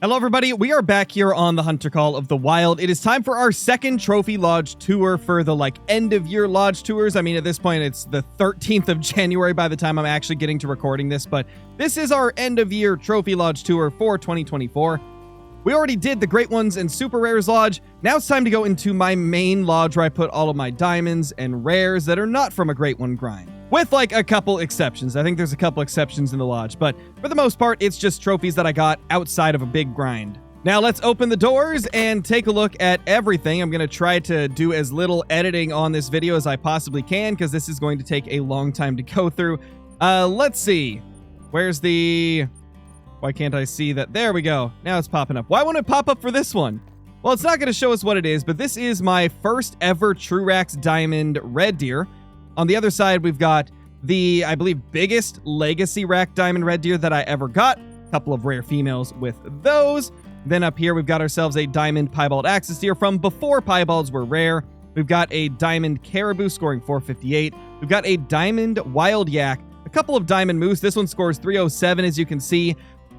Hello everybody, we are back here on the Hunter Call of the Wild. It is time for our second Trophy Lodge tour for the end of year lodge tours. I mean, at this point it's the 13th of January by the time I'm actually getting to recording this, but this is our end of year Trophy Lodge tour for 2024. We already did the Great Ones and Super Rares Lodge. Now it's time to go into my main lodge where I put all of my diamonds and rares that are not from a Great One grind. With a couple exceptions. I think there's a couple exceptions in the lodge, but for the most part, it's just trophies that I got outside of a big grind. Now let's open the doors and take a look at everything. I'm going to try to do as little editing on this video as I possibly can because this is going to take a long time to go through. Let's see. Where's the... Why can't I see that? There we go. Now it's popping up. Why won't it pop up for this one? Well, it's not going to show us what it is, but this is my first ever Truax Diamond Red Deer. On the other side, we've got the, I believe, biggest Legacy Rack Diamond Red Deer that I ever got. A couple of rare females with those. Then up here, we've got ourselves a Diamond Piebald Axis Deer from before Piebalds were rare. We've got a Diamond Caribou scoring 458. We've got a Diamond Wild Yak. A couple of Diamond Moose. This one scores 307, as you can see.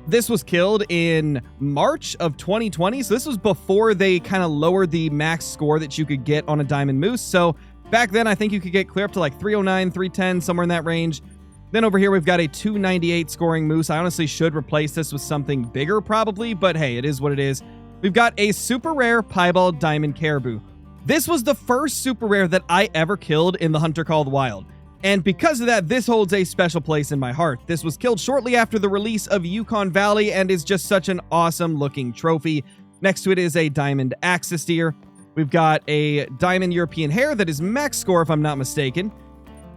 This was killed in March of 2020, so this was before they kind of lowered the max score that you could get on a Diamond Moose. So back then, I think you could get clear up to 309, 310, somewhere in that range. Then over here, we've got a 298 scoring Moose. I honestly should replace this with something bigger probably, but hey, it is what it is. We've got a super rare Piebald Diamond Caribou. This was the first super rare that I ever killed in the Hunter Call of the Wild. And because of that, this holds a special place in my heart. This was killed shortly after the release of Yukon Valley and is just such an awesome looking trophy. Next to it is a Diamond Axis Deer. We've got a Diamond European Hare that is max score if I'm not mistaken.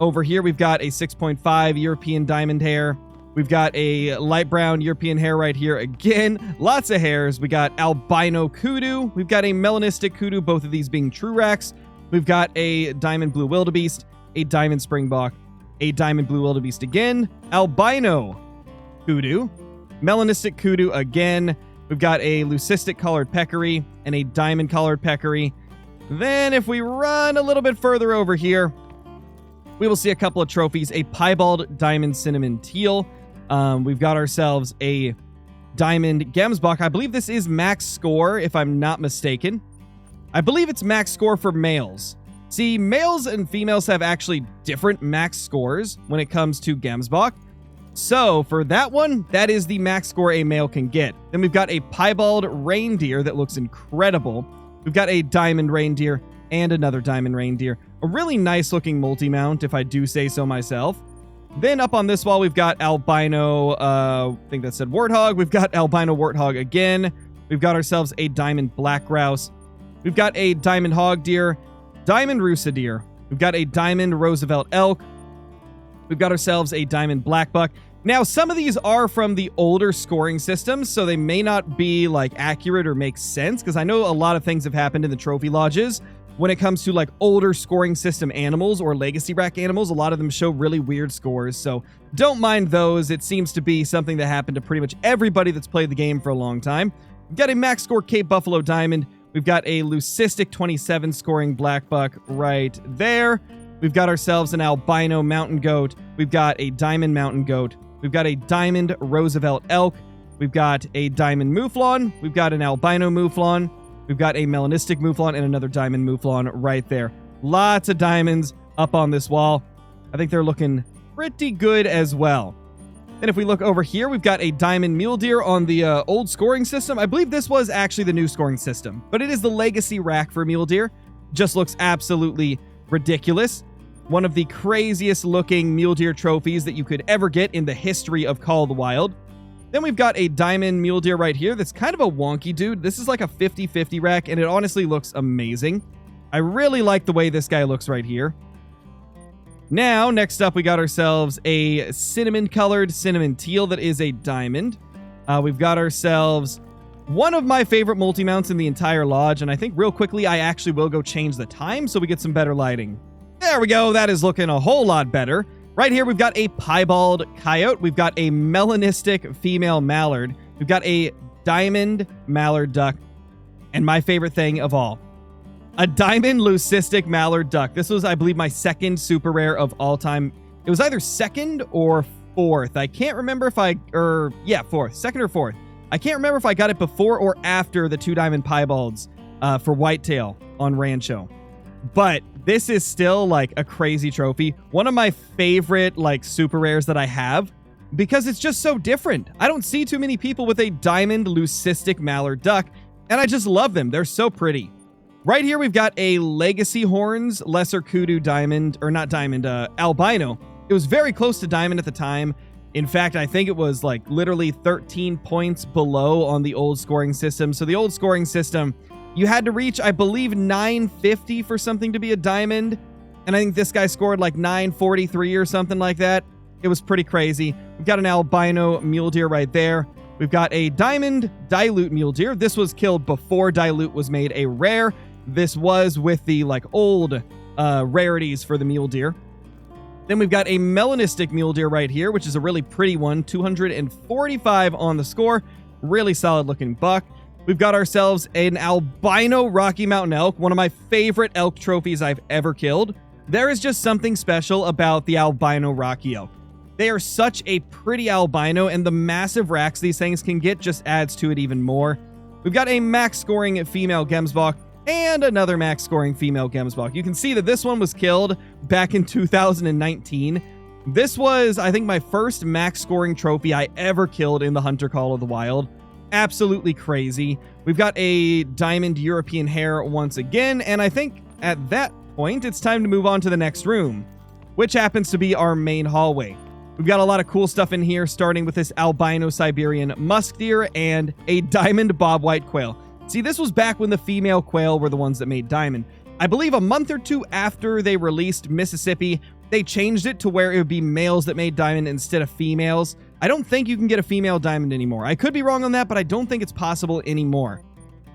Over here we've got a 6.5 European Diamond Hare. We've got a light brown European Hare right here again. Lots of hares. We got albino kudu. We've got a melanistic kudu, both of these being Truax. We've got a Diamond Blue Wildebeest, a Diamond Springbok, a Diamond Blue Wildebeest again, albino kudu, melanistic kudu again. We've got a leucistic collared peccary and a diamond collared peccary. Then if we run a little bit further over here, we will see a couple of trophies. A piebald diamond cinnamon teal. We've got ourselves a diamond gemsbok. I believe this is max score if I'm not mistaken. I believe it's max score for males. See, males and females have actually different max scores when it comes to gemsbok. So for that one, that is the max score a male can get. Then we've got a piebald reindeer that looks incredible. We've got a diamond reindeer and another diamond reindeer. A really nice looking multi-mount, if I do say so myself. Then up on this wall, we've got albino, I think that said warthog. We've got albino warthog again. We've got ourselves a diamond black grouse. We've got a diamond hog deer, diamond rusa deer. We've got a diamond Roosevelt elk. We've got ourselves a diamond black buck. Now, some of these are from the older scoring systems, so they may not be accurate or make sense, because I know a lot of things have happened in the trophy lodges when it comes to older scoring system animals or legacy rack animals. A lot of them show really weird scores, so don't mind those. It seems to be something that happened to pretty much everybody that's played the game for a long time. We've got a max score Cape Buffalo diamond. We've got a leucistic 27 scoring black buck right there. We've got ourselves an albino mountain goat. We've got a diamond mountain goat. We've got a diamond Roosevelt elk. We've got a diamond mouflon. We've got an albino mouflon. We've got a melanistic mouflon and another diamond mouflon right there. Lots of diamonds up on this wall. I think they're looking pretty good as well. And if we look over here, we've got a diamond mule deer on the old scoring system. I believe this was actually the new scoring system, but it is the legacy rack for mule deer. Just looks absolutely ridiculous. One of the craziest looking mule deer trophies that you could ever get in the history of Call of the Wild. Then we've got a diamond mule deer right here that's kind of a wonky dude. This is like a 50-50 rack, and it honestly looks amazing. I really like the way this guy looks right here. Now, next up, we got ourselves a cinnamon-colored cinnamon teal that is a diamond. We've got ourselves one of my favorite multi-mounts in the entire lodge, and I think real quickly I actually will go change the time so we get some better lighting. There we go. That is looking a whole lot better. Right here, we've got a piebald coyote. We've got a melanistic female mallard. We've got a diamond mallard duck. And my favorite thing of all, a diamond leucistic mallard duck. This was, I believe, my second super rare of all time. It was either second or fourth. I can't remember if fourth. Second or fourth. I can't remember if I got it before or after the 2 diamond piebalds for whitetail on Rancho. But this is still like a crazy trophy. One of my favorite like super rares that I have because it's just so different. I don't see too many people with a diamond leucistic mallard duck, and I just love them. They're so pretty. Right here, we've got a Legacy Horns Lesser Kudu diamond, or not diamond, albino. It was very close to diamond at the time. In fact, I think it was like literally 13 points below on the old scoring system. So the old scoring system, you had to reach, I believe, 950 for something to be a diamond. And I think this guy scored like 943 or something like that. It was pretty crazy. We've got an albino mule deer right there. We've got a diamond dilute mule deer. This was killed before dilute was made a rare. This was with the like old rarities for the mule deer. Then we've got a melanistic mule deer right here, which is a really pretty one. 245 on the score. Really solid looking buck. We've got ourselves an albino Rocky Mountain elk, one of my favorite elk trophies I've ever killed. There is just something special about the albino Rocky elk. They are such a pretty albino, and the massive racks these things can get just adds to it even more. We've got a max scoring female Gemsbok and another max scoring female Gemsbok. You can see that this one was killed back in 2019. This was, I think, my first max scoring trophy I ever killed in the Hunter Call of the Wild. Absolutely crazy. We've got a diamond European hare once again, and I think at that point, it's time to move on to the next room, which happens to be our main hallway. We've got a lot of cool stuff in here, starting with this albino Siberian musk deer and a diamond bobwhite quail. See, this was back when the female quail were the ones that made diamond. I believe a month or two after they released Mississippi, they changed it to where it would be males that made diamond instead of females. I don't think you can get a female diamond anymore. I could be wrong on that, but I don't think it's possible anymore.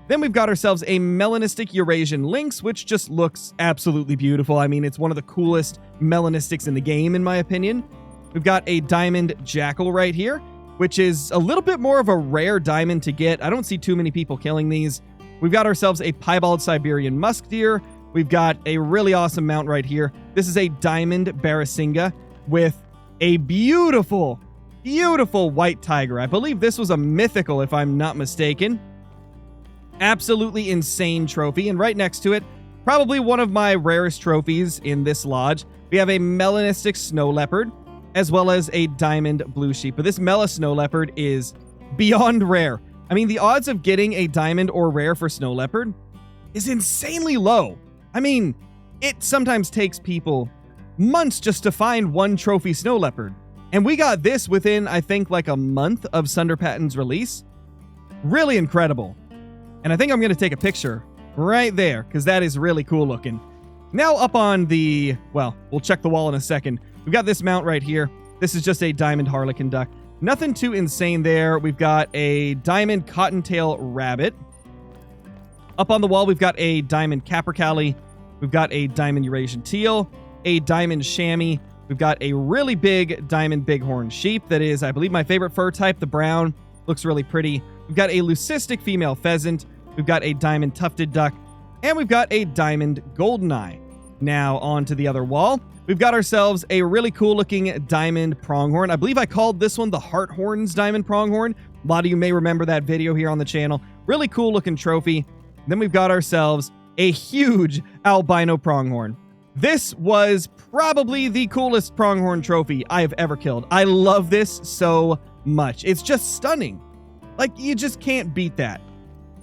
Then we've got ourselves a melanistic Eurasian lynx, which just looks absolutely beautiful. I mean, it's one of the coolest melanistics in the game, in my opinion. We've got a diamond jackal right here, which is a little bit more of a rare diamond to get. I don't see too many people killing these. We've got ourselves a piebald Siberian musk deer. We've got a really awesome mount right here. This is a diamond Barasinga with a beautiful, beautiful white tiger. I believe this was a mythical, if I'm not mistaken. Absolutely insane trophy. And right next to it, probably one of my rarest trophies in this lodge, we have a melanistic snow leopard, as well as a diamond blue sheep. But this Mela snow leopard is beyond rare. I mean, the odds of getting a diamond or rare for snow leopard is insanely low. I mean, it sometimes takes people months just to find one trophy snow leopard. And we got this within, I think, like a month of Sunder Patton's release. Really incredible. And I think I'm going to take a picture right there, because that is really cool looking. Now up on the, well, we'll check the wall in a second. We've got this mount right here. This is just a diamond harlequin duck. Nothing too insane there. We've got a diamond cottontail rabbit. Up on the wall, we've got a diamond capercaillie. We've got a diamond Eurasian teal, a diamond chamois. We've got a really big diamond bighorn sheep that is, I believe, my favorite fur type, the brown. Looks really pretty. We've got a leucistic female pheasant. We've got a diamond tufted duck. And we've got a diamond goldeneye. Now on to the other wall. We've got ourselves a really cool looking diamond pronghorn. I believe I called this one the Heart Horns diamond pronghorn. A lot of you may remember that video here on the channel. Really cool looking trophy. Then we've got ourselves a huge albino pronghorn. This was probably the coolest pronghorn trophy I have ever killed. I love this so much. It's just stunning. Like, you just can't beat that.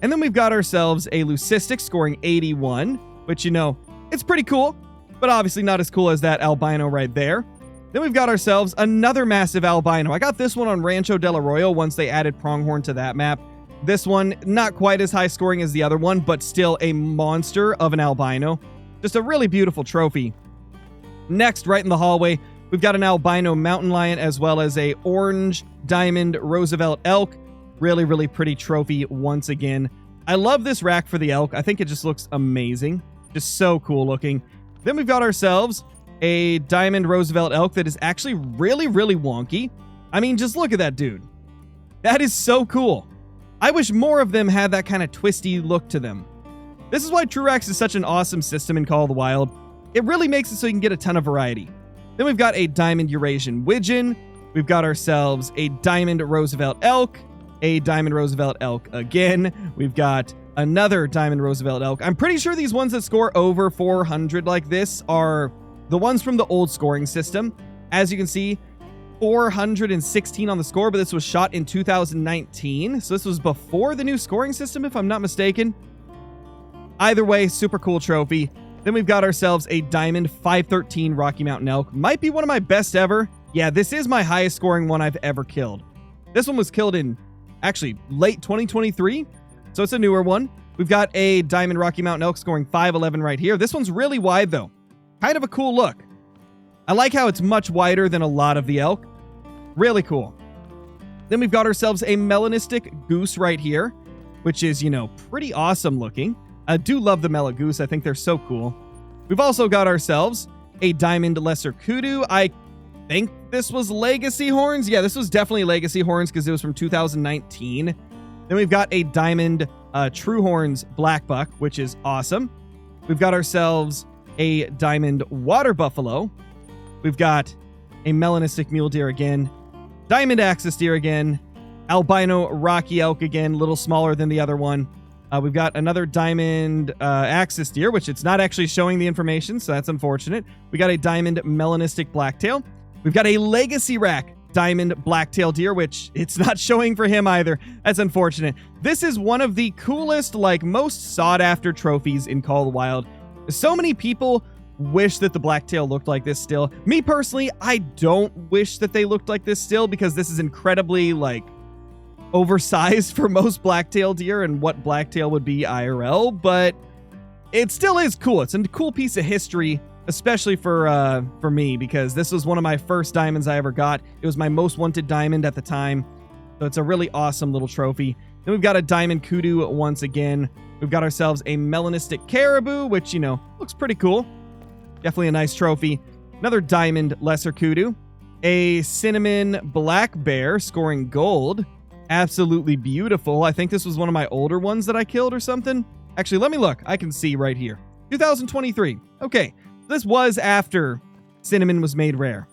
And then we've got ourselves a leucistic scoring 81, which, you know, it's pretty cool, but obviously not as cool as that albino right there. Then we've got ourselves another massive albino. I got this one on Rancho del Arroyo once they added pronghorn to that map. This one, not quite as high scoring as the other one, but still a monster of an albino. Just a really beautiful trophy. Next, right in the hallway, we've got an albino mountain lion as well as a orange diamond Roosevelt elk. Really, really pretty trophy once again. I love this rack for the elk. I think it just looks amazing. Just so cool looking. Then we've got ourselves a diamond Roosevelt elk that is actually really, really wonky. I mean, just look at that dude. That is so cool. I wish more of them had that kind of twisty look to them. This is why TrueRacks is such an awesome system in Call of the Wild. It really makes it so you can get a ton of variety. Then we've got a diamond Eurasian widgeon. We've got ourselves a diamond Roosevelt elk. a Diamond Roosevelt elk again. We've got another Diamond Roosevelt elk. I'm pretty sure these ones that score over 400 like this are the ones from the old scoring system. As you can see, 416 on the score, but this was shot in 2019. So this was before the new scoring system, if I'm not mistaken. Either way, super cool trophy. Then we've got ourselves a Diamond 513 Rocky Mountain elk. Might be one of my best ever. Yeah, this is my highest scoring one I've ever killed. This one was killed in actually late 2023. So it's a newer one. We've got a Diamond Rocky Mountain elk scoring 511 right here. This one's really wide though. Kind of a cool look. I like how it's much wider than a lot of the elk. Really cool. Then we've got ourselves a melanistic goose right here, which is, pretty awesome looking. I do love the Mela Goose. I think they're so cool. We've also got ourselves a Diamond Lesser Kudu. I think this was Legacy Horns. Yeah, this was definitely Legacy Horns because it was from 2019. Then we've got a Diamond True Horns Black Buck, which is awesome. We've got ourselves a Diamond Water Buffalo. We've got a Melanistic Mule Deer again. Diamond Axis Deer again. Albino Rocky Elk again, a little smaller than the other one. We've got another Diamond Axis Deer, which it's not actually showing the information, so that's unfortunate. We got a Diamond Melanistic Blacktail. We've got a Legacy Rack Diamond Blacktail Deer, which it's not showing for him either. That's unfortunate. This is one of the coolest, most sought-after trophies in Call of the Wild. So many people wish that the blacktail looked like this still. Me personally, I don't wish that they looked like this still because this is incredibly, oversized for most blacktail deer and what blacktail would be IRL, but it still is cool. It's a cool piece of history, especially for me, because this was one of my first diamonds I ever got. It was my most wanted diamond at the time, so it's a really awesome little trophy. Then we've got a Diamond Kudu once again. We've got ourselves a Melanistic Caribou, which, looks pretty cool. Definitely a nice trophy. Another Diamond Lesser Kudu. A Cinnamon Black Bear scoring gold. Absolutely beautiful. I think this was one of my older ones that I killed or something. Actually, let me look. I can see right here. 2023. Okay. This was after Cinnamon was made rare.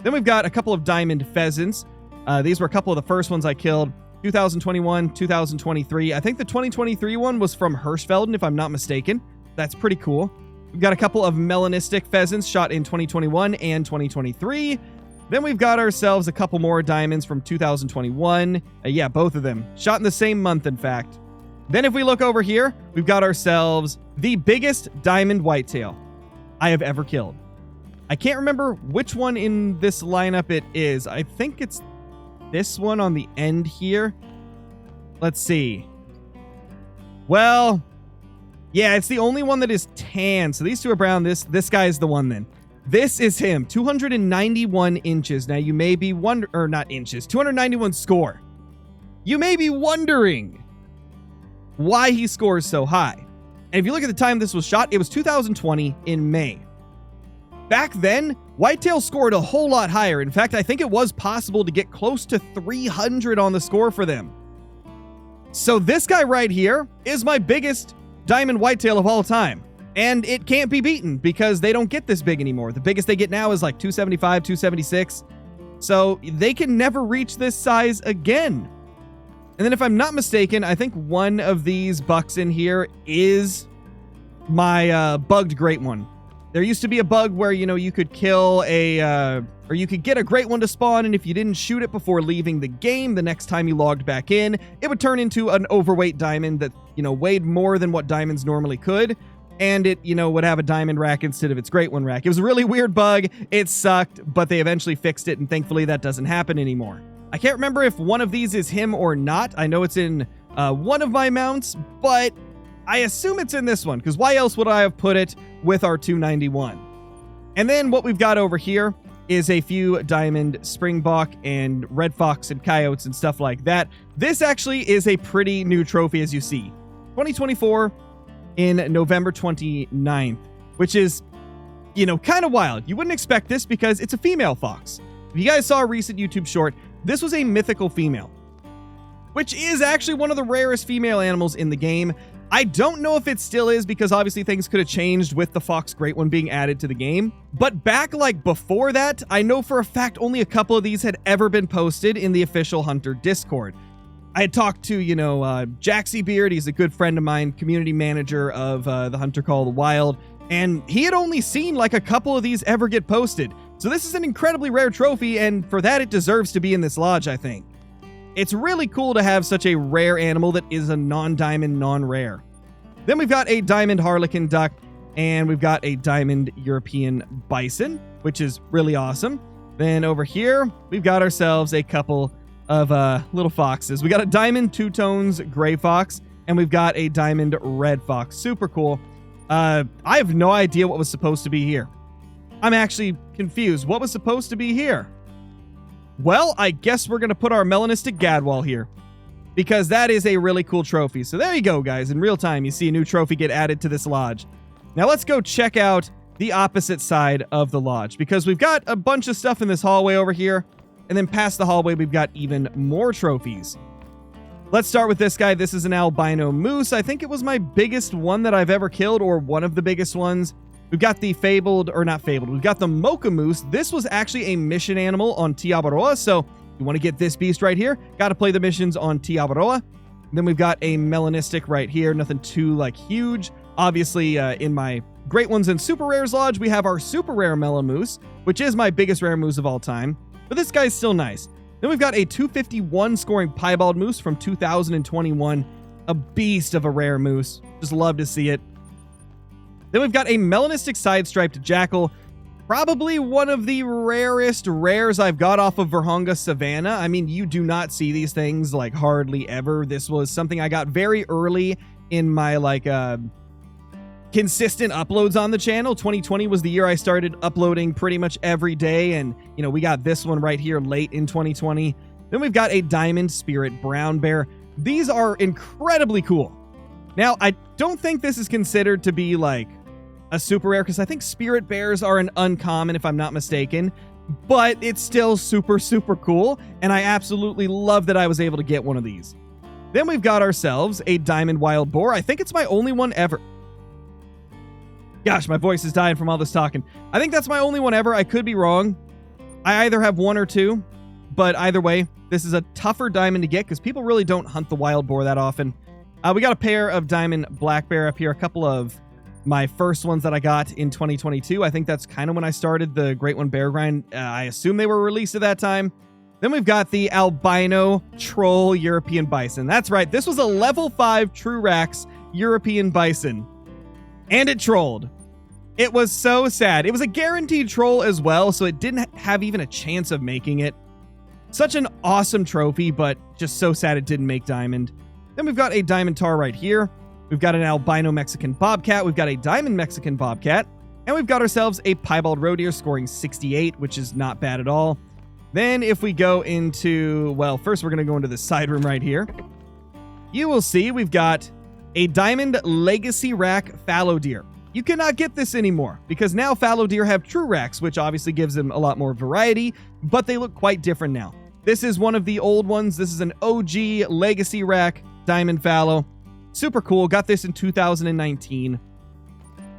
Then we've got a couple of Diamond Pheasants. These were a couple of the first ones I killed. 2021, 2023. I think the 2023 one was from Hirschfelden, if I'm not mistaken. That's pretty cool. We've got a couple of Melanistic Pheasants shot in 2021 and 2023. Then we've got ourselves a couple more diamonds from 2021. Yeah, both of them. Shot in the same month, in fact. Then if we look over here, we've got ourselves the biggest diamond whitetail I have ever killed. I can't remember which one in this lineup it is. I think it's this one on the end here. Let's see. Well, yeah, it's the only one that is tan. So these two are brown. This guy is the one then. This is him, 291 inches. Now you may be or not inches, 291 score. You may be wondering why he scores so high. And if you look at the time this was shot, it was 2020 in May. Back then, whitetail scored a whole lot higher. In fact, I think it was possible to get close to 300 on the score for them. So this guy right here is my biggest diamond whitetail of all time. And it can't be beaten because they don't get this big anymore. The biggest they get now is 275, 276. So they can never reach this size again. And then if I'm not mistaken, I think one of these bucks in here is my bugged great one. There used to be a bug where, you could kill or you could get a great one to spawn, and if you didn't shoot it before leaving the game, the next time you logged back in, it would turn into an overweight diamond that, weighed more than what diamonds normally could. And it, would have a diamond rack instead of its great one rack. It was a really weird bug. It sucked, but they eventually fixed it, and thankfully that doesn't happen anymore. I can't remember if one of these is him or not. I know it's in one of my mounts, but I assume it's in this one, because why else would I have put it with our 291? And then what we've got over here is a few diamond springbok and red fox and coyotes and stuff like that. This actually is a pretty new trophy, as you see. 2024 in November 29th, which is, kind of wild. You wouldn't expect this because it's a female fox. If you guys saw a recent YouTube short, this was a mythical female, which is actually one of the rarest female animals in the game. I don't know if it still is because obviously things could have changed with the Fox Great One being added to the game. But back before that, I know for a fact only a couple of these had ever been posted in the official Hunter Discord. I had talked to, Jaxie Beard. He's a good friend of mine, community manager of the Hunter Call of the Wild, and he had only seen like a couple of these ever get posted. So this is an incredibly rare trophy, and for that, it deserves to be in this lodge, I think. It's really cool to have such a rare animal that is a non-diamond, non-rare. Then we've got a diamond harlequin duck, and we've got a diamond European bison, which is really awesome. Then over here, we've got ourselves a couple of little foxes. We got a diamond two-tones gray fox, and we've got a diamond red fox. Super cool. I have no idea what was supposed to be here. I'm actually confused. What was supposed to be here? Well, I guess we're going to put our melanistic gadwall here, because that is a really cool trophy. So there you go, guys. In real time, you see a new trophy get added to this lodge. Now let's go check out the opposite side of the lodge, because we've got a bunch of stuff in this hallway over here, and then past the hallway, we've got even more trophies. Let's start with this guy. This is an albino moose. I think it was my biggest one that I've ever killed, or one of the biggest ones. We've got the we've got the mocha moose. This was actually a mission animal on Tiabaroa, so you want to get this beast right here, got to play the missions on Tiabaroa. Then we've got a melanistic right here, nothing too huge. Obviously, in my Great Ones and Super Rares Lodge, we have our Super Rare Melamoose, which is my biggest rare moose of all time. But this guy's still nice. Then we've got a 251 scoring piebald moose from 2021. A beast of a rare moose. Just love to see it. Then we've got a melanistic side-striped jackal. Probably one of the rarest rares I've got off of Virhonga Savannah. I mean, you do not see these things hardly ever. This was something I got very early in my consistent uploads on the channel. 2020 was the year I started uploading pretty much every day, and we got this one right here late in 2020. Then we've got a diamond spirit brown bear. These are incredibly cool. Now, I don't think this is considered to be a super rare, because I think spirit bears are an uncommon, if I'm not mistaken, but it's still super, super cool, and I absolutely love that I was able to get one of these. Then we've got ourselves a diamond wild boar. I think it's my only one ever. Gosh, my voice is dying from all this talking. I think that's my only one ever. I could be wrong. I either have one or two, but either way, this is a tougher diamond to get because people really don't hunt the wild boar that often. We got a pair of diamond black bear up here, a couple of my first ones that I got in 2022. I think that's kind of when I started the Great One Bear Grind. I assume they were released at that time. Then we've got the albino troll European bison. That's right. This was a level 5 True Rax European bison. And it trolled. It was so sad. It was a guaranteed troll as well, so it didn't have even a chance of making it. Such an awesome trophy, but just so sad it didn't make diamond. Then we've got a diamond tar right here. We've got an albino Mexican bobcat. We've got a diamond Mexican bobcat. And we've got ourselves a piebald roe deer scoring 68, which is not bad at all. Then if we go into, well, first we're going to go into the side room right here. You will see we've got a diamond legacy rack fallow deer. You cannot get this anymore because now fallow deer have true racks, which obviously gives them a lot more variety, but they look quite different now. This is one of the old ones. This is an OG legacy rack diamond fallow. Super cool. Got this in 2019.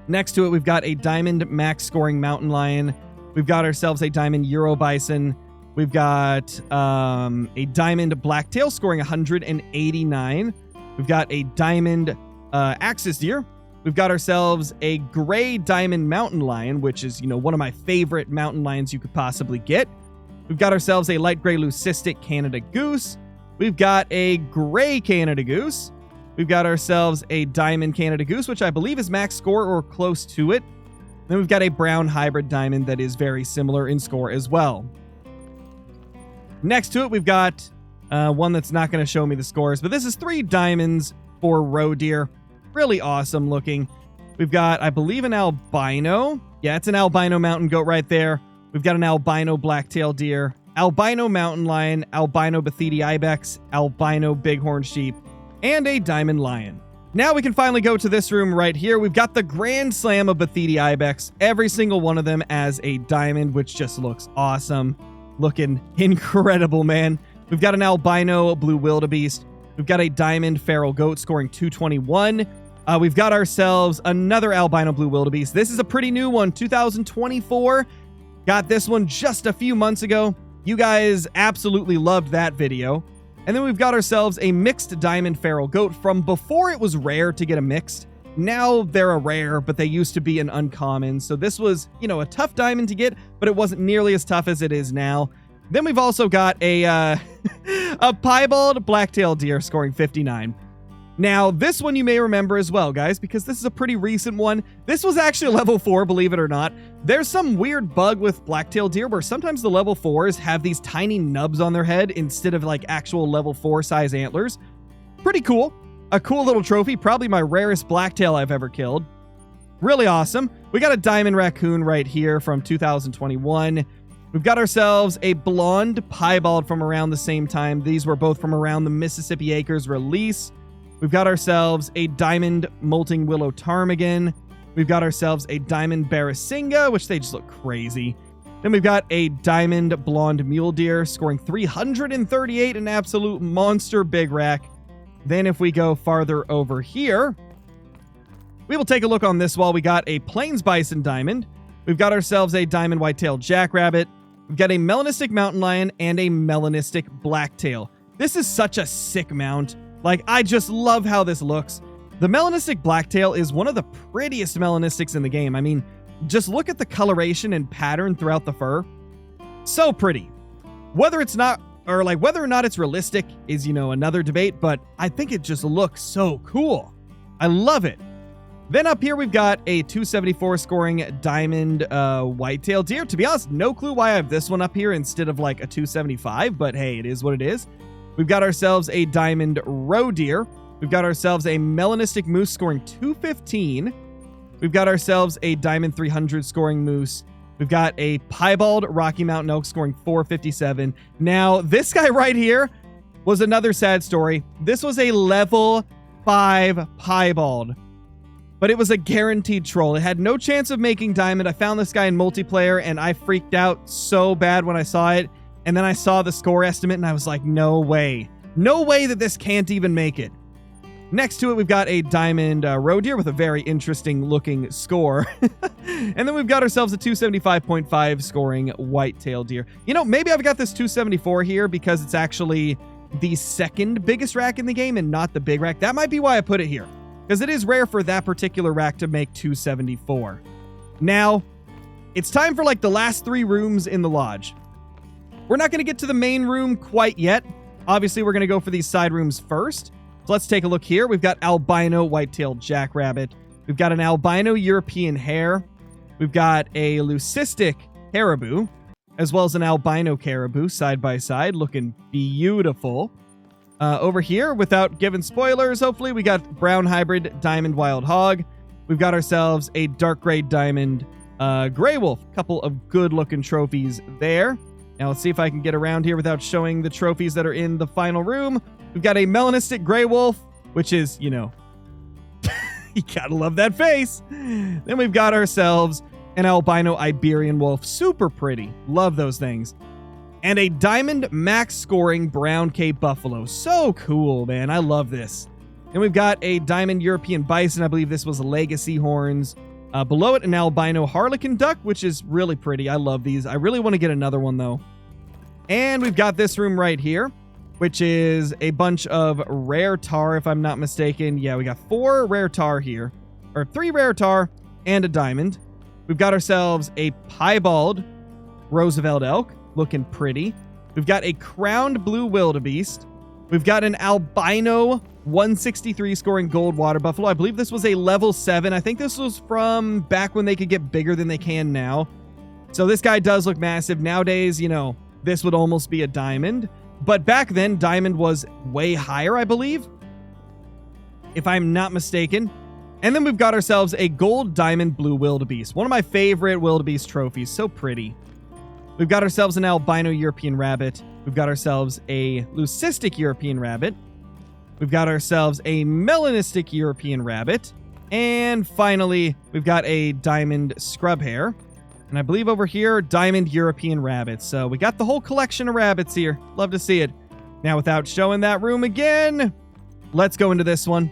Next to it, we've got a diamond max scoring mountain lion. We've got ourselves a diamond Euro bison. We've got a diamond blacktail scoring 189. We've got a diamond axis deer. We've got ourselves a gray diamond mountain lion, which is, one of my favorite mountain lions you could possibly get. We've got ourselves a light gray leucistic Canada goose. We've got a gray Canada goose. We've got ourselves a diamond Canada goose, which I believe is max score or close to it. Then we've got a brown hybrid diamond that is very similar in score as well. Next to it, we've got one that's not going to show me the scores, but this is 3 diamonds for roe deer. Really awesome looking. We've got, I believe, an albino. Yeah, it's an albino mountain goat right there. We've got an albino blacktail deer, albino mountain lion, albino Bathidi ibex, albino bighorn sheep, and a diamond lion. Now we can finally go to this room right here. We've got the Grand Slam of Bathidi ibex, every single one of them as a diamond, which just looks awesome. Looking incredible, man. We've got an albino blue wildebeest. We've got a diamond feral goat scoring 221. We've got ourselves another albino blue wildebeest. This is a pretty new one, 2024. Got this one just a few months ago. You guys absolutely loved that video. And then we've got ourselves a mixed diamond feral goat. From before it was rare to get a mixed, now they're a rare, but they used to be an uncommon. So this was, you know, a tough diamond to get, but it wasn't nearly as tough as it is now. Then we've also got a a piebald black-tailed deer scoring 59. Now, this one you may remember as well, guys, because this is a pretty recent one. This was actually a level 4, believe it or not. There's some weird bug with black-tailed deer where sometimes the level 4s have these tiny nubs on their head instead of like actual level 4 size antlers. Pretty cool. A cool little trophy, probably my rarest blacktail I've ever killed. Really awesome. We got a diamond raccoon right here from 2021. We've got ourselves a blonde piebald from around the same time. These were both from around the Mississippi Acres release. We've got ourselves a diamond molting willow ptarmigan. We've got ourselves a diamond barrasinga, which they just look crazy. Then we've got a diamond blonde mule deer scoring 338, an absolute monster big rack. Then if we go farther over here, we will take a look on this wall. We got a plains bison diamond. We've got ourselves a diamond white-tailed jackrabbit. We've got a melanistic mountain lion and a melanistic blacktail. This is such a sick mount. Like, I just love how this looks. The melanistic blacktail is one of the prettiest melanistics in the game. I mean, just look at the coloration and pattern throughout the fur. So pretty. Whether it's not, or like whether or not it's realistic is, you know, another debate, but I think it just looks so cool. I love it. Then up here, we've got a 274 scoring diamond white-tailed deer. To be honest, no clue why I have this one up here instead of like a 275, but hey, it is what it is. We've got ourselves a diamond roe deer. We've got ourselves a melanistic moose scoring 215. We've got ourselves a diamond 300 scoring moose. We've got a piebald Rocky Mountain elk scoring 457. Now, this guy right here was another sad story. This was a level 5 piebald, but it was a guaranteed troll. It had no chance of making diamond. I found this guy in multiplayer, and I freaked out so bad when I saw it. And then I saw the score estimate, and I was like, no way. No way that this can't even make it. Next to it, we've got a diamond roe deer with a very interesting looking score. And then we've got ourselves a 275.5 scoring white-tailed deer. You know, maybe I've got this 274 here because it's actually the second biggest rack in the game and not the big rack. That might be why I put it here, because it is rare for that particular rack to make 274. Now, it's time for like the last 3 rooms in the lodge. We're not going to get to the main room quite yet. Obviously, we're going to go for these side rooms first. So let's take a look here. We've got albino white-tailed jackrabbit. We've got an albino European hare. We've got a leucistic caribou, as well as an albino caribou side by side, looking beautiful. Over here, without giving spoilers, hopefully, we got brown hybrid diamond wild hog. We've got ourselves a dark gray diamond gray wolf. Couple of good-looking trophies there. Now, let's see if I can get around here without showing the trophies that are in the final room. We've got a melanistic gray wolf, which is, you know, you gotta love that face. Then we've got ourselves an albino Iberian wolf. Super pretty. Love those things. And a diamond max scoring brown Cape buffalo. So cool, man. I love this. Then we've got a diamond European bison. I believe this was legacy horns. Below it, an albino harlequin duck, which is really pretty. I love these. I really want to get another one, though. And we've got this room right here, which is a bunch of rare tar, if I'm not mistaken. Yeah, we got 4 rare tar here, or 3 rare tar and a diamond. We've got ourselves a piebald Roosevelt elk, looking pretty. We've got a crowned blue wildebeest. We've got an albino 163 scoring gold water buffalo. I believe this was a level 7. I think this was from back when they could get bigger than they can now. So this guy does look massive. Nowadays, you know, this would almost be a diamond. But back then, diamond was way higher, I believe, if I'm not mistaken. And then we've got ourselves a gold diamond blue wildebeest. One of my favorite wildebeest trophies. So pretty. We've got ourselves an albino European rabbit. We've got ourselves a leucistic European rabbit. We've got ourselves a melanistic European rabbit. And finally, we've got a diamond scrub hare. And I believe over here, diamond European rabbits. So we got the whole collection of rabbits here. Love to see it. Now, without showing that room again, let's go into this one.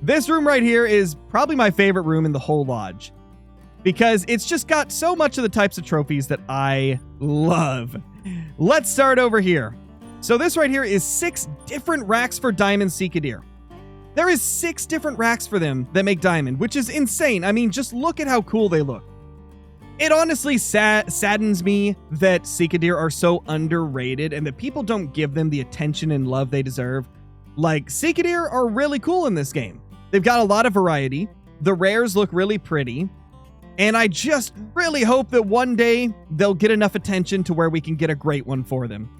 This room right here is probably my favorite room in the whole lodge, because it's just got so much of the types of trophies that I love. Let's start over here. So this right here is 6 different racks for Diamond Sika Deer. There is 6 different racks for them that make Diamond, which is insane. I mean, just look at how cool they look. It honestly saddens me that Sika Deer are so underrated and that people don't give them the attention and love they deserve. Like, Sika Deer are really cool in this game. They've got a lot of variety. The rares look really pretty. And I just really hope that one day they'll get enough attention to where we can get a great one for them.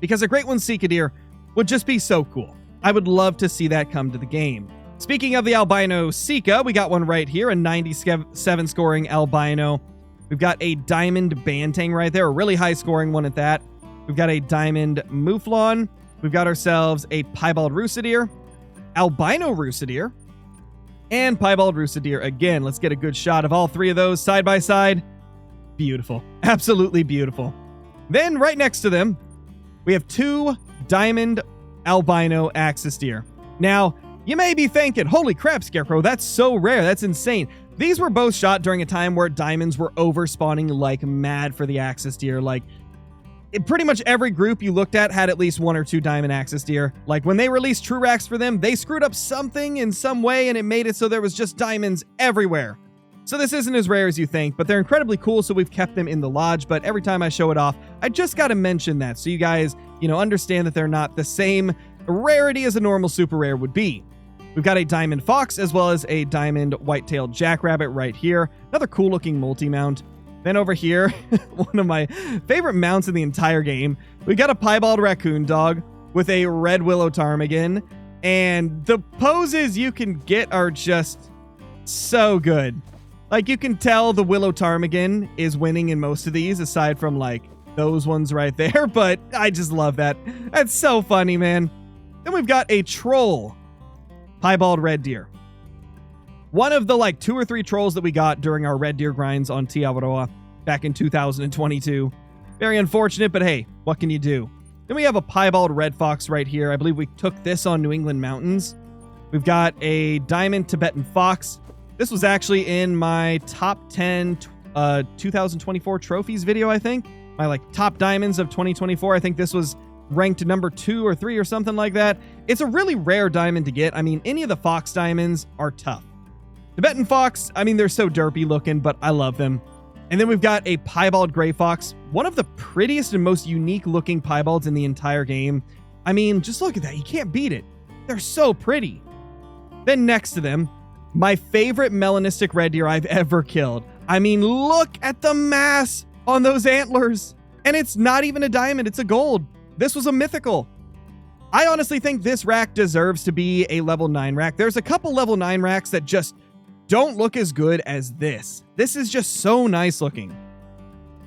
Because a great one Sika Deer would just be so cool. I would love to see that come to the game. Speaking of the albino Sika, we got one right here, a 97 scoring albino. We've got a diamond Bantang right there, a really high scoring one at that. We've got a diamond Mouflon. We've got ourselves a piebald Roosadier, albino Roosadier, and piebald Roosadier again. Let's get a good shot of all 3 of those side by side. Beautiful. Absolutely beautiful. Then right next to them, we have 2 diamond albino Axis Deer. Now, you may be thinking, holy crap, Scarecrow, that's so rare. That's insane. These were both shot during a time where diamonds were overspawning like mad for the Axis Deer. Like, pretty much every group you looked at had at least 1 or 2 diamond Axis Deer. Like, when they released true racks for them, they screwed up something in some way and it made it so there was just diamonds everywhere. So this isn't as rare as you think, but they're incredibly cool, so we've kept them in the lodge. But every time I show it off, I just got to mention that so you guys, understand that they're not the same rarity as a normal super rare would be. We've got a diamond fox as well as a diamond white-tailed jackrabbit right here. Another cool-looking multi-mount. Then over here, one of my favorite mounts in the entire game, we got a piebald raccoon dog with a red willow ptarmigan. And the poses you can get are just so good. Like, you can tell the willow ptarmigan is winning in most of these, aside from, like, those ones right there. But I just love that. That's so funny, man. Then we've got a troll piebald red deer. One of the, 2 or 3 trolls that we got during our red deer grinds on Tiawaroa back in 2022. Very unfortunate, but hey, what can you do? Then we have a piebald red fox right here. I believe we took this on New England mountains. We've got a diamond Tibetan fox. This was actually in my top 10 2024 trophies video, I think. My top diamonds of 2024. I think this was ranked number 2 or 3 or something like that. It's a really rare diamond to get. I mean, any of the fox diamonds are tough. Tibetan fox, I mean, they're so derpy looking, but I love them. And then we've got a piebald gray fox, one of the prettiest and most unique looking piebalds in the entire game. I mean, just look at that. You can't beat it. They're so pretty. Then next to them, my favorite melanistic red deer I've ever killed. I mean, look at the mass on those antlers. And it's not even a diamond, it's a gold. This was a mythical. I honestly think this rack deserves to be a level 9 rack. There's a couple level 9 racks that just don't look as good as this. This is just so nice looking.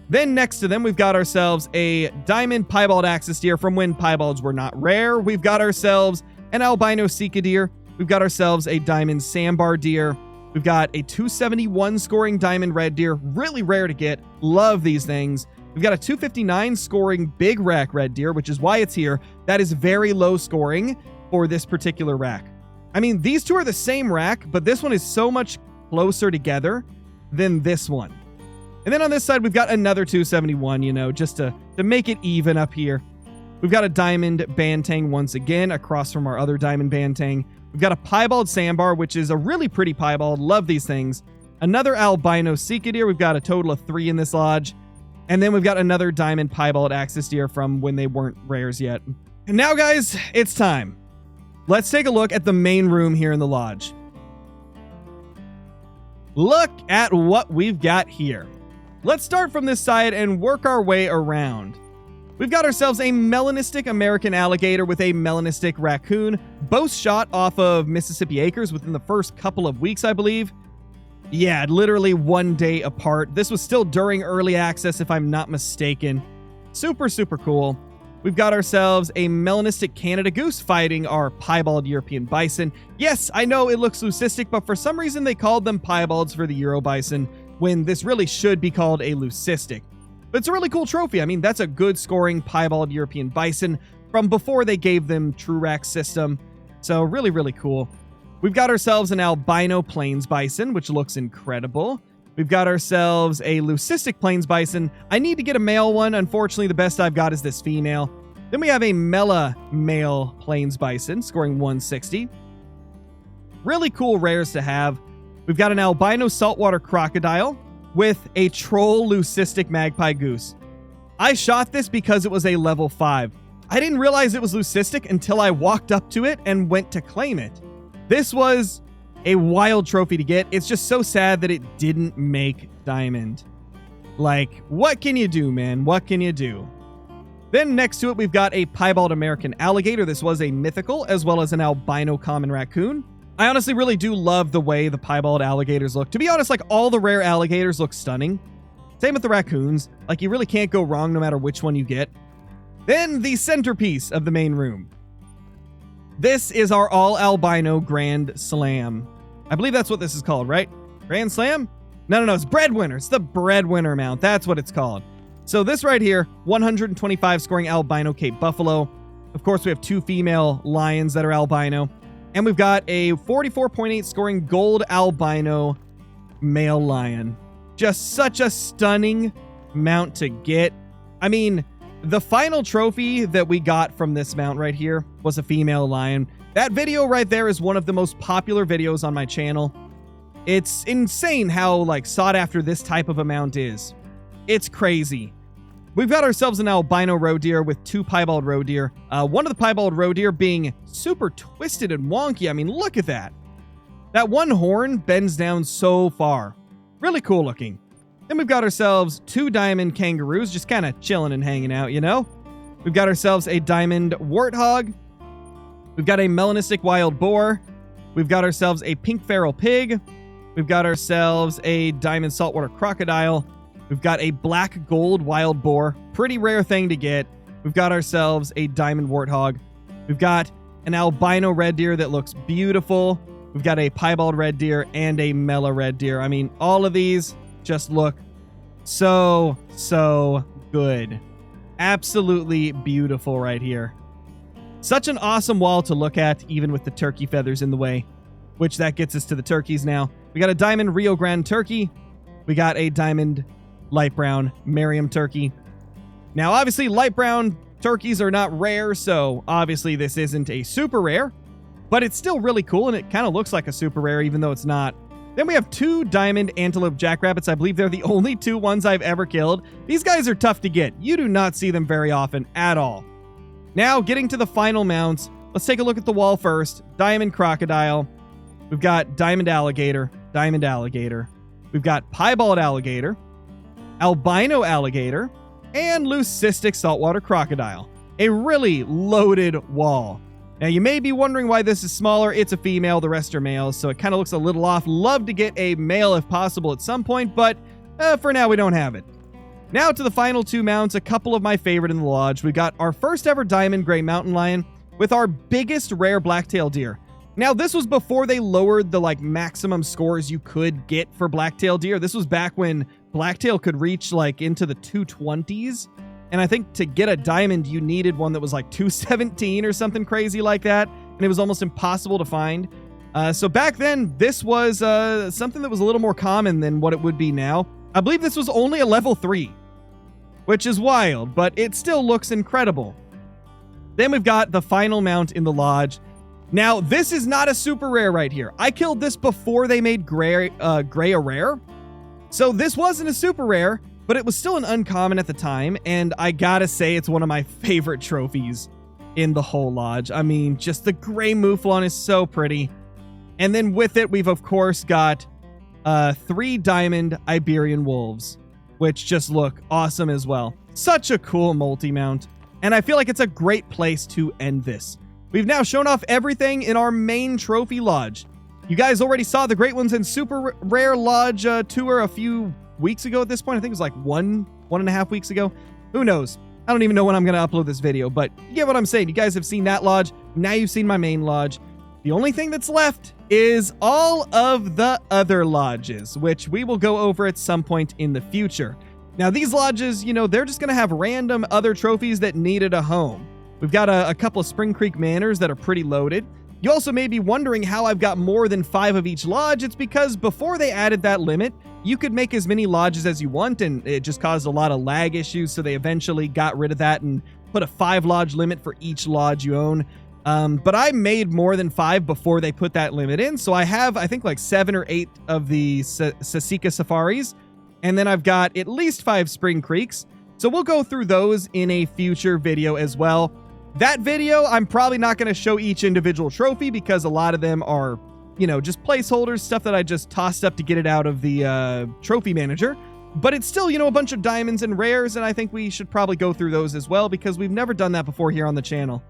Then next to them, we've got ourselves a diamond piebald Axis Deer from when piebalds were not rare. We've got ourselves an albino Sika Deer. We've got ourselves a diamond Sandbar Deer. We've got a 271 scoring diamond red deer. Really rare to get. Love these things. We've got a 259 scoring big rack red deer, which is why it's here. That is very low scoring for this particular rack. I mean, these two are the same rack, but this one is so much closer together than this one. And then on this side, we've got another 271, just to make it even up here. We've got a diamond Bantang once again, across from our other diamond Bantang. We've got a piebald Sandbar, which is a really pretty piebald. Love these things. Another albino Sika Deer. We've got a total of 3 in this lodge. And then we've got another diamond piebald Axis Deer from when they weren't rares yet. And now, guys, it's time. Let's take a look at the main room here in the lodge. Look at what we've got here. Let's start from this side and work our way around. We've got ourselves a melanistic American alligator with a melanistic raccoon, both shot off of Mississippi Acres within the first couple of weeks, I believe. Yeah, literally 1 day apart. This was still during early access, if I'm not mistaken. Super, super cool. We've got ourselves a melanistic Canada goose fighting our piebald European bison. Yes, I know it looks leucistic, but for some reason they called them piebalds for the Euro bison, when this really should be called a leucistic. But it's a really cool trophy. I mean, that's a good scoring piebald European bison from before they gave them true rack system. So really, really cool. We've got ourselves an albino plains bison, which looks incredible. We've got ourselves a leucistic plains bison. I need to get a male one. Unfortunately, the best I've got is this female. Then we have a Mela male plains bison scoring 160. Really cool rares to have. We've got an albino saltwater crocodile with a troll leucistic magpie goose. I shot this because it was a level 5. I didn't realize it was leucistic until I walked up to it and went to claim it. This was a wild trophy to get. It's just so sad that it didn't make diamond. Like, what can you do, man? What can you do? Then next to it, we've got a piebald American alligator. This was a mythical, as well as an albino common raccoon. I honestly really do love the way the piebald alligators look. To be honest, like, all the rare alligators look stunning. Same with the raccoons. Like, you really can't go wrong no matter which one you get. Then the centerpiece of the main room. This is our all albino Grand Slam. I believe that's what this is called, right? Grand Slam? No, it's Breadwinner. It's the Breadwinner mount. That's what it's called. So this right here, 125 scoring albino Cape Buffalo. Of course, we have 2 female lions that are albino. And we've got a 44.8 scoring gold albino male lion. Just such a stunning mount to get. I mean, the final trophy that we got from this mount right here was a female lion. That video right there is one of the most popular videos on my channel. It's insane how, like, sought after this type of a mount is. It's crazy. We've got ourselves an albino roe deer with 2 piebald roe deer. One of the piebald roe deer being super twisted and wonky. I mean, look at that. That one horn bends down so far. Really cool looking. Then we've got ourselves 2 diamond kangaroos just kind of chilling and hanging out, you know? We've got ourselves a diamond warthog. We've got a melanistic wild boar. We've got ourselves a pink feral pig. We've got ourselves a diamond saltwater crocodile. We've got a black gold wild boar. Pretty rare thing to get. We've got ourselves a diamond warthog. We've got an albino red deer that looks beautiful. We've got a piebald red deer and a Mela red deer. I mean, all of these just look so good. Absolutely beautiful right here. Such an awesome wall to look at, even with the turkey feathers in the way, which that gets us to the turkeys now. We got a diamond Rio Grande turkey. We got a diamond light brown Merriam turkey. Now, obviously, light brown turkeys are not rare, so obviously this isn't a super rare, but it's still really cool, and it kind of looks like a super rare, even though it's not. Then we have 2 diamond antelope jackrabbits. I believe they're the only 2 ones I've ever killed. These guys are tough to get. You do not see them very often at all. Now, getting to the final mounts, let's take a look at the wall first. Diamond crocodile. We've got diamond alligator. Diamond alligator. We've got piebald alligator. Albino alligator. And leucistic saltwater crocodile. A really loaded wall. Now, you may be wondering why this is smaller. It's a female, the rest are males, so it kind of looks a little off. Love to get a male if possible at some point, but for now we don't have it. Now to the final 2 mounts, a couple of my favorite in the lodge. We got our first ever diamond gray mountain lion with our biggest rare blacktail deer. Now, this was before they lowered the maximum scores you could get for blacktail deer. This was back when blacktail could reach into the 220s. And I think to get a diamond, you needed one that was 217 or something crazy like that. And it was almost impossible to find. So back then, this was something that was a little more common than what it would be now. I believe this was only a level 3, which is wild, but it still looks incredible. Then we've got the final mount in the lodge. Now, this is not a super rare right here. I killed this before they made gray a rare. So this wasn't a super rare, but it was still an uncommon at the time, and I gotta say it's one of my favorite trophies in the whole lodge. I mean, just the gray mouflon is so pretty. And then with it, we've of course got 3 diamond Iberian wolves, which just look awesome as well. Such a cool multi-mount, and I feel like it's a great place to end this. We've now shown off everything in our main trophy lodge. You guys already saw the Great Ones and Super Rare Lodge tour a few weeks ago at this point. I think it was one and a half weeks ago. Who knows? I don't even know when I'm going to upload this video, but you get what I'm saying. You guys have seen that lodge. Now you've seen my main lodge. The only thing that's left is all of the other lodges, which we will go over at some point in the future. Now, these lodges, they're just going to have random other trophies that needed a home. We've got a couple of Spring Creek Manors that are pretty loaded. You also may be wondering how I've got more than 5 of each lodge. It's because before they added that limit, you could make as many lodges as you want, and it just caused a lot of lag issues, so they eventually got rid of that and put a 5 lodge limit for each lodge you own. But I made more than 5 before they put that limit in. So I have, I think, like 7 or 8 of the Sasika Safaris. And then I've got at least 5 Spring Creeks. So we'll go through those in a future video as well. That video, I'm probably not going to show each individual trophy because a lot of them are, you know, just placeholders, stuff that I just tossed up to get it out of the trophy manager. But it's still, you know, a bunch of diamonds and rares, and I think we should probably go through those as well because we've never done that before here on the channel.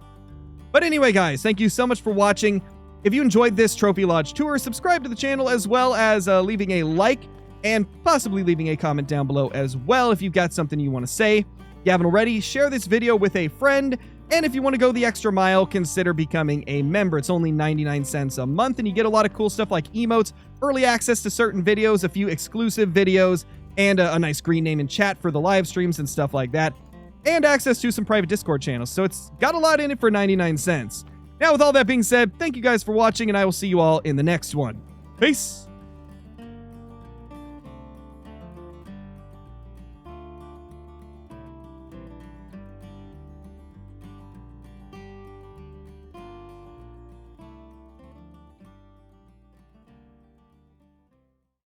But anyway, guys, thank you so much for watching. If you enjoyed this Trophy Lodge tour, subscribe to the channel as well as leaving a like and possibly leaving a comment down below as well if you've got something you want to say. If you haven't already, share this video with a friend. And if you want to go the extra mile, consider becoming a member. It's only 99 cents a month, and you get a lot of cool stuff like emotes, early access to certain videos, a few exclusive videos, and a nice green name in chat for the live streams and stuff like that, and access to some private Discord channels. So it's got a lot in it for 99 cents. Now, with all that being said, thank you guys for watching, and I will see you all in the next one. Peace!